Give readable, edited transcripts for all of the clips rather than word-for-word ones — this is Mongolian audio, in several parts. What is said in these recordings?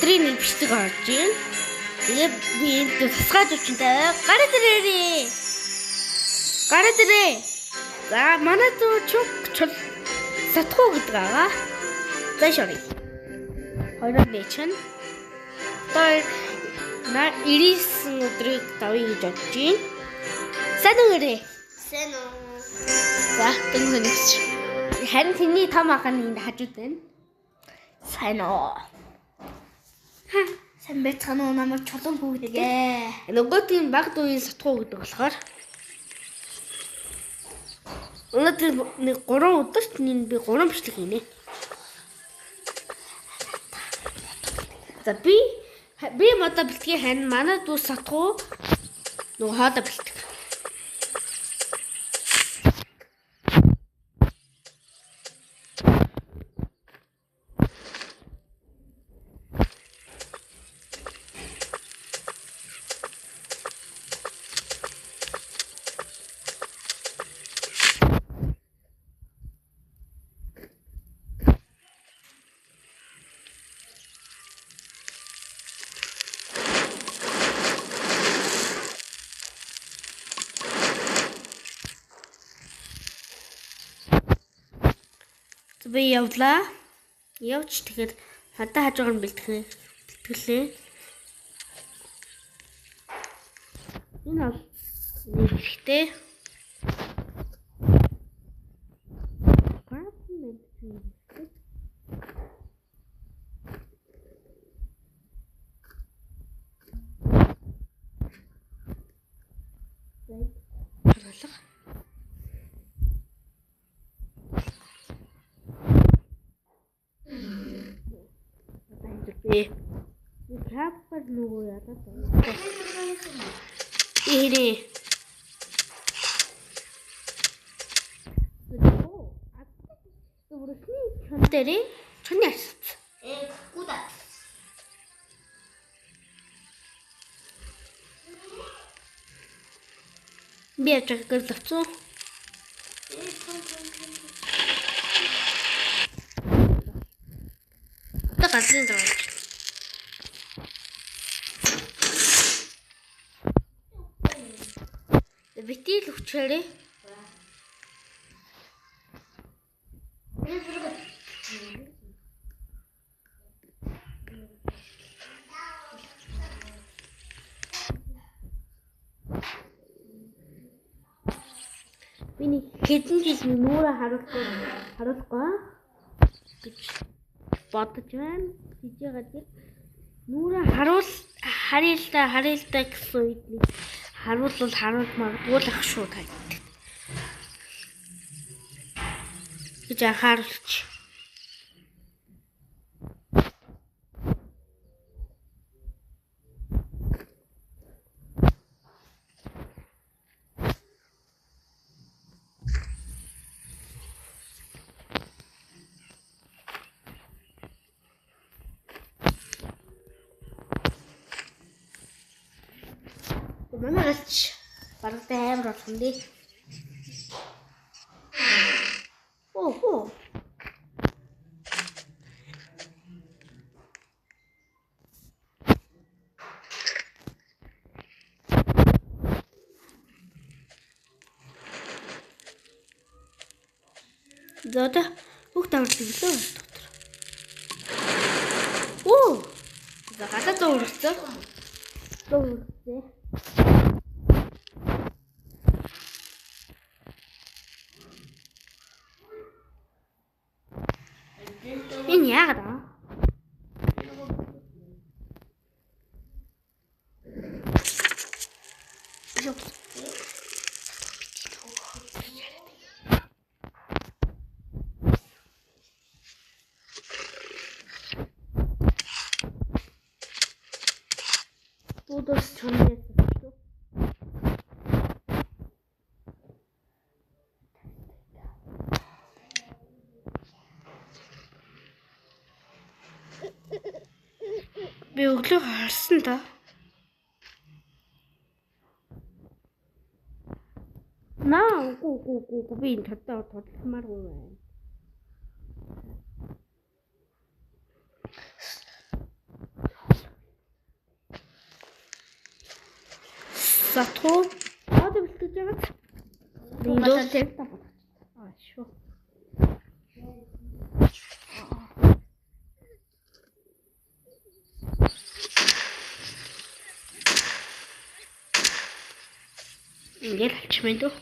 өдрийн нэг бичлэг орж ийн. Тэгээд би энд тасгаж өчнтэй гараад ирээрээ. Гараад ирээ. За манай зүү чул сатхуу гэдэг байгаа. За шори. Хоёроо бэчэн. Тэр на 99 өдрийг давъя гэж бодож байна. Сайн уу гэрээ? Сайн уу? За тэнгэнэс. Харин тэний том ахын энд хажууд байна. Сайн уу? Сайн байцгаана уу намайг чулуун хүүгээ. Нөгөө тийм баг дуугийн сатхуу гэдэг болохоор өнөөдөр нэг 3 өдөрт би 3 бичлэг хийнэ. За би модо бэлтгийн хань манай дүү сатхуу нөгөө хоодо бэлтэг. Би явлаа. Явж тэгэхээр хадаа хажуугаар нь бэлтгэлээ. Энэ бол нэгтэй. Хаппар нөгөө ядаад байна. Ирээ. Өөрөсний чонтэрээ чоны асц. Куда? Би ачаа гэрлэвцүү. Та гацэн даа. Битил өчгөрөө. Миний хэдэн жил нүрэ харуулахгүй гэж бодож байна. Жижигэд нүрэ харилтаа гэсэн үед харуул магадгүй л ах шүү тань. Гэж анхааруулж. Манайч баруунтай амар болох юм дээ. Оо. Зота бүх тавар тэглээ дотор. Оо. За гадаа зөөрсөн. Энэ яагаад аа? Будос чамд би өглөө харсан та. Үгүй би энэ татаа тодлохмааргүй байна. Сатхуу одоо бэлтгэж байгаа. Windows 10 та. Шүү. Ингээд алчмын дөө.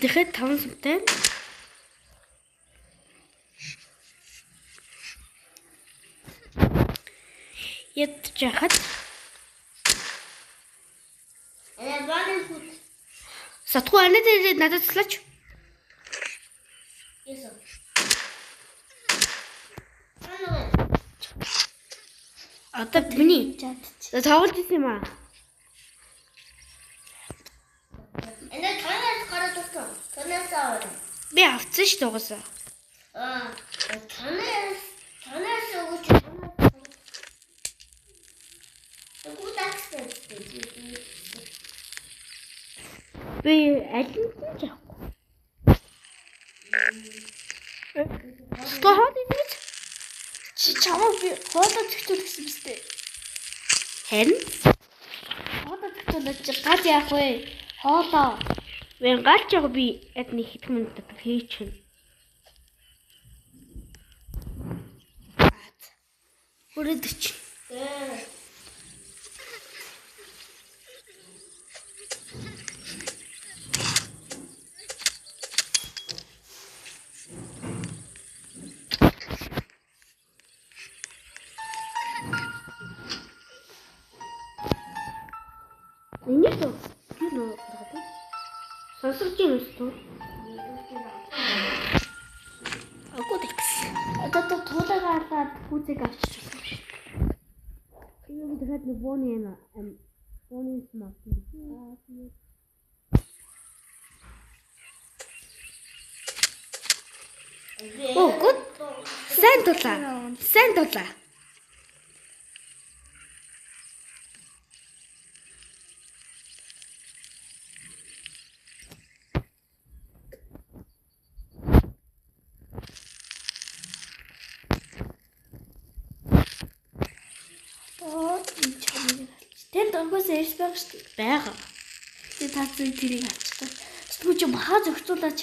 Тэгэхээр 5 сумтай. Ядж яхад. Банан хут. Сатхуу анаа дээр надад туслаач. Яса. Одоо миний тоглож ирсэн юм аа. Энэ танаас гараад ирсэн. Танаас аваад. Би авцсан ш дуусаа. Танаас өгч. Би аль нь ч авахгүй. Стоход ингэж чи чамаа би хоолой зөгчүүл гэсэн биз дээ. Харин хоолой зөгчүүлж гад яах вэ? Хоолой. Вэ галч яг би адны хитг мөндөд хийчихнэ. Бүрээдч. Энийг кино гэдэг. Сонсож юм шүү. Акодекс. Одоо туулаагаа хараад хүүзэг авчихсан юм шиг. Энэ дахиад нэг бооны бооны смарт. Оо, гот. Сайн дулаа. Тэнд онгоос эрс байх шүү дээ. Бага. Би тацсан тэрийг авчихсан. Тэгвэл чи махаа зөгцүүлаач.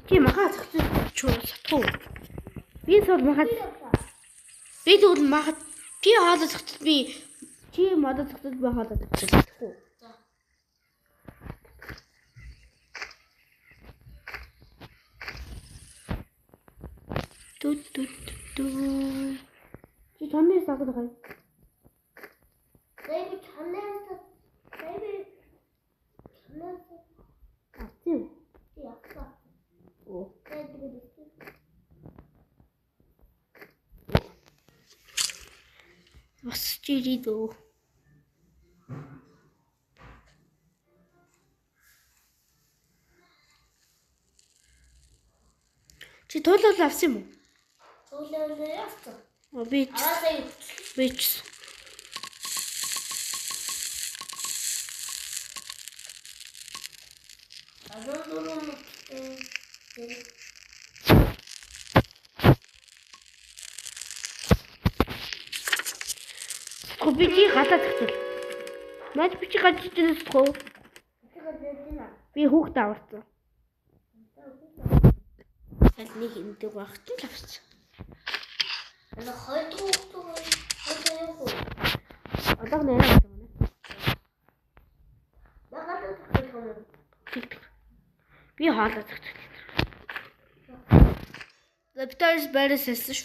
Чи махаа зөгцүүлж сатуу. Би тэгвэл махаа чи хаалт зөгцөл би чи модод зөгцөл би хаалт зөгцөл. Чи танаас агад гай. Baby танаас. Ачив. Яа. Оо. Бас чиридөө. Чи тоолол авсан юм уу? Туулаа яасан. Би Аваад бич. Копичи гадаад зогсвол. Наад бичи гадаж ирсэн тохоо. Би хүүхд аварсан. Аль нэг юмдэг багт л авсан. Энэ хойдоо хойдоо. Одоо нэрээ авсан юм. Би хаалт зогссон. Лаптарс бэрээс эсэж.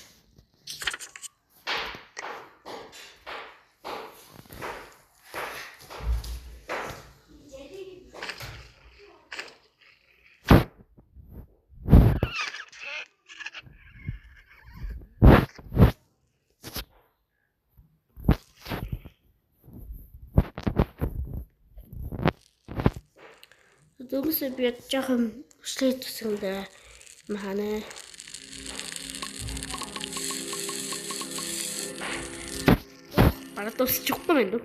Дөөсөө би жоохон өслөө төсөндөө махана. Para todos чухсан байна дөө.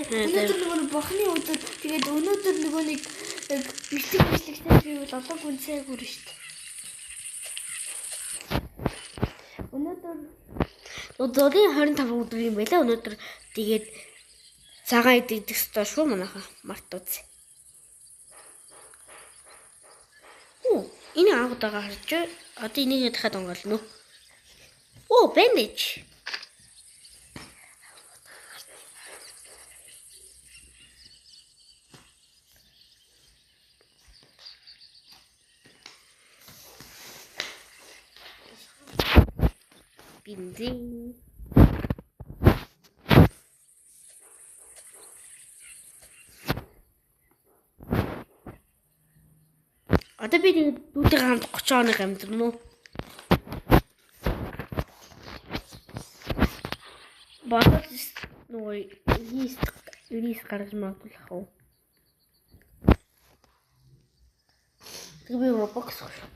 Өнөөдөр нөгөө бохны өдөр тэгээд өнөөдөр нөгөө нэг бичлэгтэй би бол одоо гүнсээ хүрэн шүү дээ. Өдөрийн 25 өдөр юм байлаа. Өнөөдөр тэгээд цагаан идэх ёстой шүү манайха. Мартууц. Энэ агуудаага харж одоо энийг дахиад онгоолно. Бэндэж. Бензин. Одоо би дүүдээ хамт 30 хоног амьдрна уу? Бодож нөгөө лист гаргаж магадгүй уу? Тэг би Roblox хөө.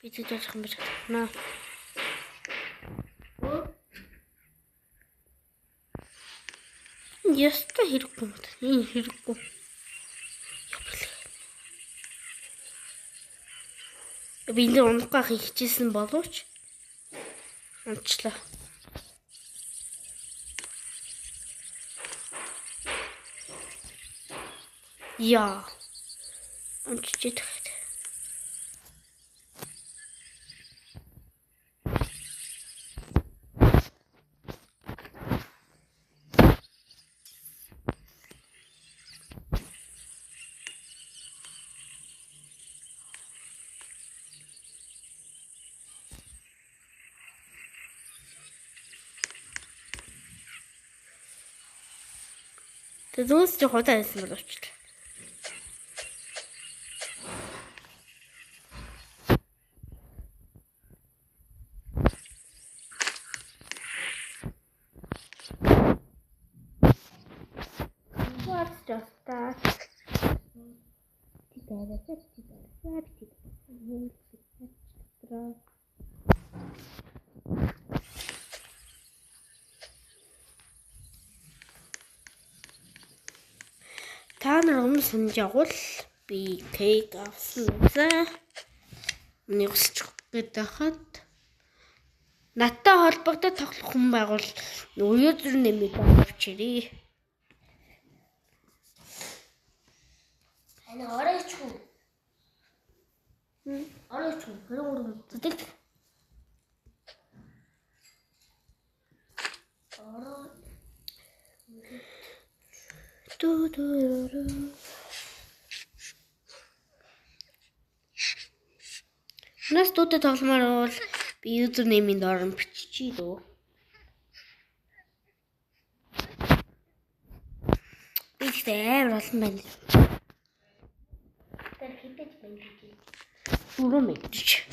Би тэгж хам биш наа. Яста хэрэггүй юм байна. Энэ хэрэггүй. Би энэ унахгүй хичээсэн боловч унчлаа. Яа. Унчиж идэх. Тэдүүс ч худаа байсан бол уучлаа. Та нар өмнө санаж явбал би кейк авсан үзээ. Миний хүсч гэдэг хаад надтай холбогдоод тоглох хүн байгуул уюудрын нэмийг авчирээ. Ана оройч хүн. Оройч хүн. Хөрөөр зүтгэх. Нас дүүтэй тогломоор бол би юзернеймийн доор нь биччихье дөө. Би тэгээд амар олон байна. Тэр хитэж байна гэж. Бүрөө мэдчих.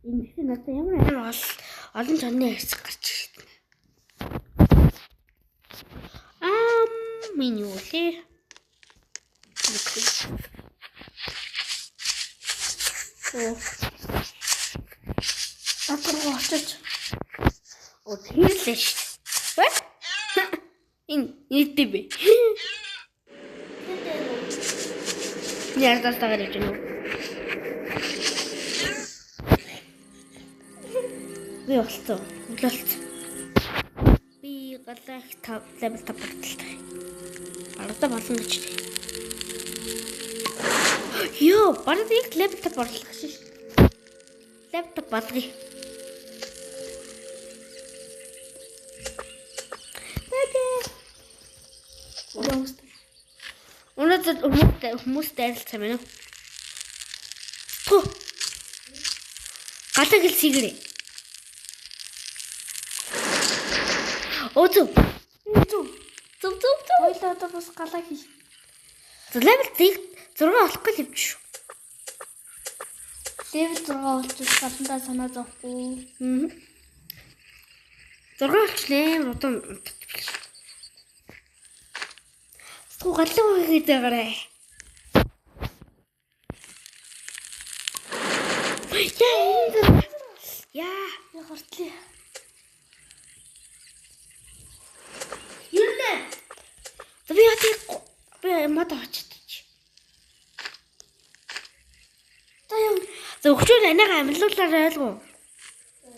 Энэ надад ямар олон жонны хэсэг гарч ирсэн. Миний үлээ. Атарга очиж. Тэрлээ шүү. What? Энэ би. Яагаад тагаар гэж нү? Би болцоо. Би галах level 5 болтой. Арда болсон гэж. Йоо, бараг яг level 5 борлох шээ. Level 5 болгоё. Өнөөдөр хүмүүст дайрлцсан байна уу? Ту. Галаг л сигэрээ. Зүү. Зүг. Хоёлоо одоо бас галаа хий. Level 6 олох гэж явж шүү. Level 6 болчих галандаа санаа зовхгүй. 6 болчихлээ. Одоо суу галуу хийгээд байгаарэ. Яа, хортлээ. юунэ? Би мод очиж. За юм. Зөвхөн анайгаа амлуулаарай ойлгоо.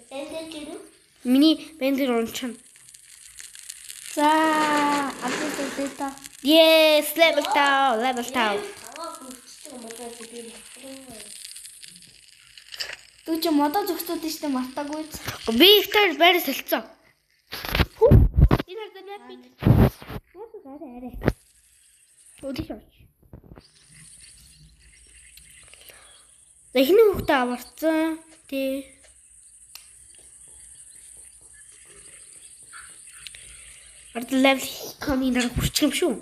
Бэндэж ирв. Миний бендер унчна. За, апдейт та. Yes, level 5. Дүү чи модоо зөксөд штэ мартаагүй. Би ихтэй байр солилцоо. Энэ хардаа би. Арай. Өдөрч. Эхний хүүхдээ аварцсан. Тий. Ард level коминаар хүрчих юм шүү.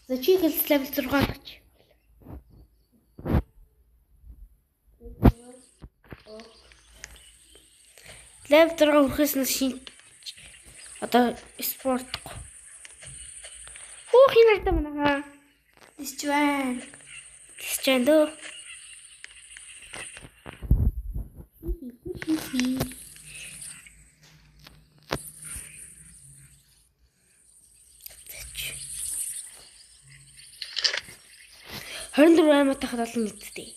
За чи хэл level 6 гэж. Level 6 хүрэхээс нь шин одоо спорт. Хин хардаа манайхаа. Дисчвэн дөө. Хорин дөрөв аймаг тахад олон нийтдээ.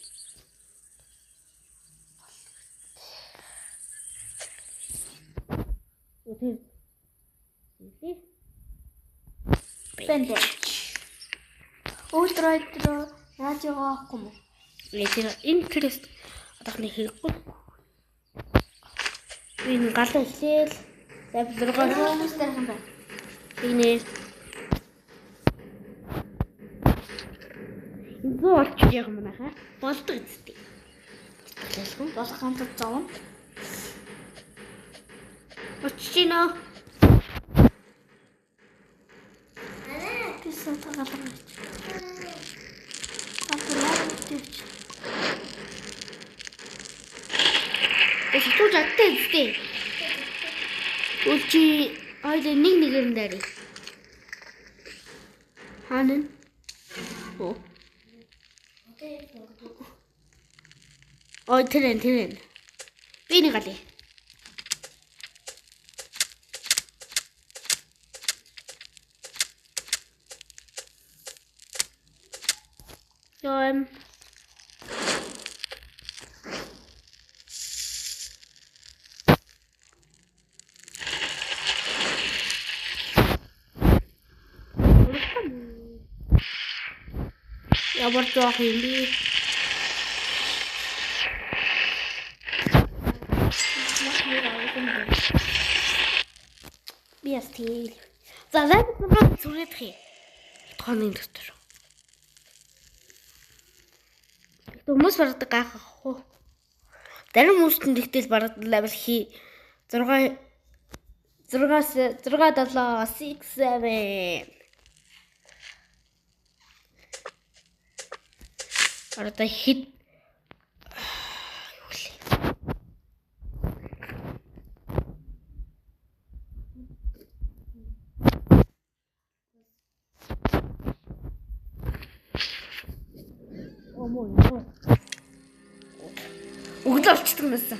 Бэндэж. Ультра радиогоо авахгүй юм уу? Интерест одоохны хэрэггүй. Энэ галуу ихлээл. Level 6 Мистер юм байна. Тэгнэ. Энэ болчих яг юм наа. Болдог үстэй. Ялган Болох хамтад зовно. очиж гинэ. Тэсээ тагалаа. Апраа тэвч. Өчигдөр жадтай үстэй. Үлчи хоёул нэгээр нь дарыг. Хаана? Оо. Ой тэрэн. Би нэг галээ. Юм. Ямар жоох юм бэ? Биастил. За лайв зүрээд хий. Тооны дотор. Хүмүүс баргадаг гайхах уу? Зарим хүмүүст нь тэгтэл баргадаг левел хий. 6 7 6 7 Арда хит Угдаа болчихсон байсан.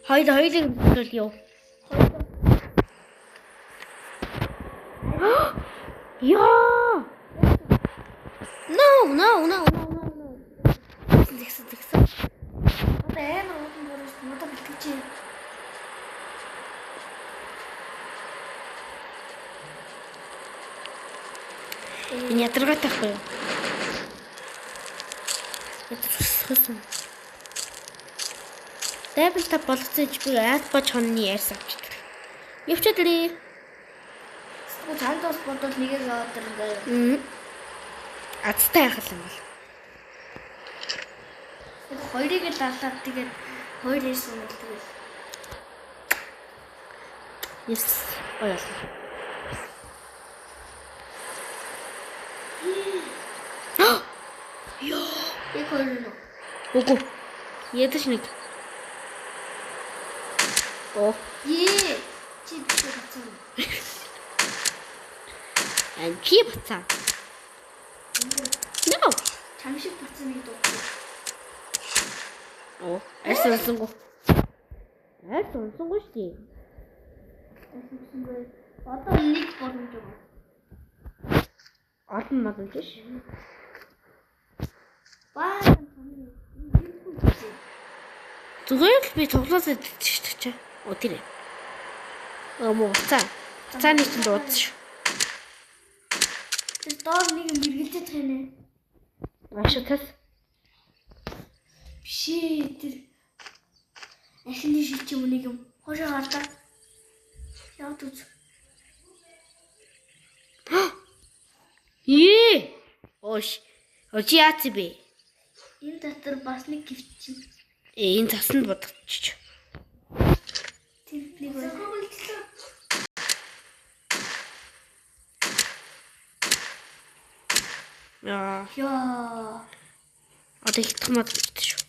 Хоёрыг төлөё. Яа! No. Тэгсэн. Одоо амар удан бүрээс модоо бэлтгэж. Энэ ядаргаа тахгүй юу? Ядарсан. Level 5 болцсон ч би ад бож хонны ярьсан авчдаг. Явчаад ирээ. Цаандаас бодвол нэгийг аваад ирнэ. Азтай яхал юм бол. Хоёрыг л алаад тэгээд хоёр ирсэн юм тэгээд. Yes. Оёо. Ёо. Яг хоёр нь. Үгүй. Ядаж нэг. Оо. Чи биш бацаа. Чи бацаа. No. Чам шиг бацаа нэг дуу. Оо. Айсансангүй. Айсансангүй шүү. Одоо нэг боломж байна. Олон боломж ш. Зүгээр л би тоглоосоо диччихэ. Оо тэр. Муу цаа. Цааны чинь дуудсан шүү. Тэр доор нэг юм бэргэлдэж байна. Ашиг тас. Бишээ тэр ахны шилж юм нэг юм. Хошоо гардаа. Явд үз. Ош. Очи яац бэ? Энэ дотор бас нэг гівч чинь. Энэ засанд бодчих. Тэр нэг байна. Яа. Одоо их томод гэдэг шүү.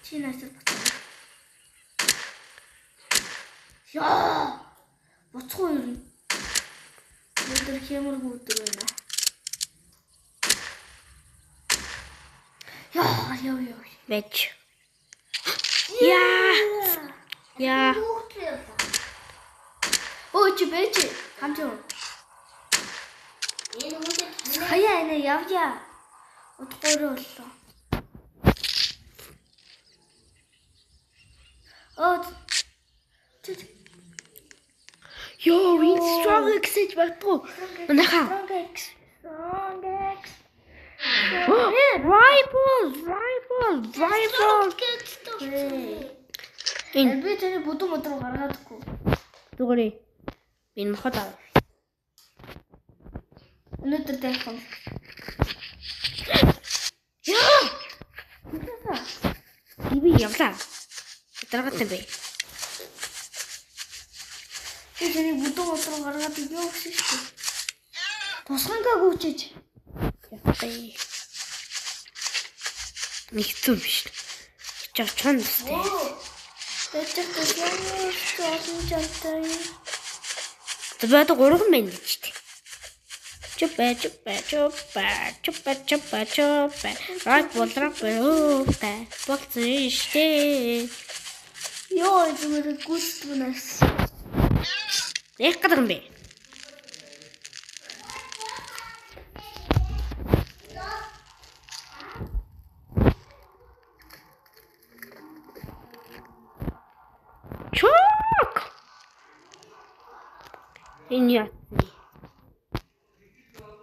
Чи наасаа боцоо. Яа. Боцоо юу? Өдөр хямраг өдөр байна. Яа. Мэж. Яа. Оо чи бэж. Хамжаа. Хаяа энэ явъя. Утгаараа боллоо. Оо. Ёо, энэ strong гэж багтгүй. Манайхаа. Strong X. Rifle. Энэ Би таны бүдүүн модроо гаргаадаггүй. зүгээр. Би мохот аа. Өнөөдөр тайхан. Яа. Би явлаа. Дараагатай бай. Би таны бүдүүн модроо гаргаадаг юу гэсэн шүү дээ. Тусгангаа гүйчээж. Япай. Нэгцүү биш. Чачхан үстэй. Бэчэг төсөө олон жантай. Тэгээд 3 байна гэж тий. Чупа. Райт болроо бэрүүпэ. Болцсон штэ. Ёо, зүгээр гүйцэтгэнээс. Яг гэдэг юм бэ. Чок. Энэ яа.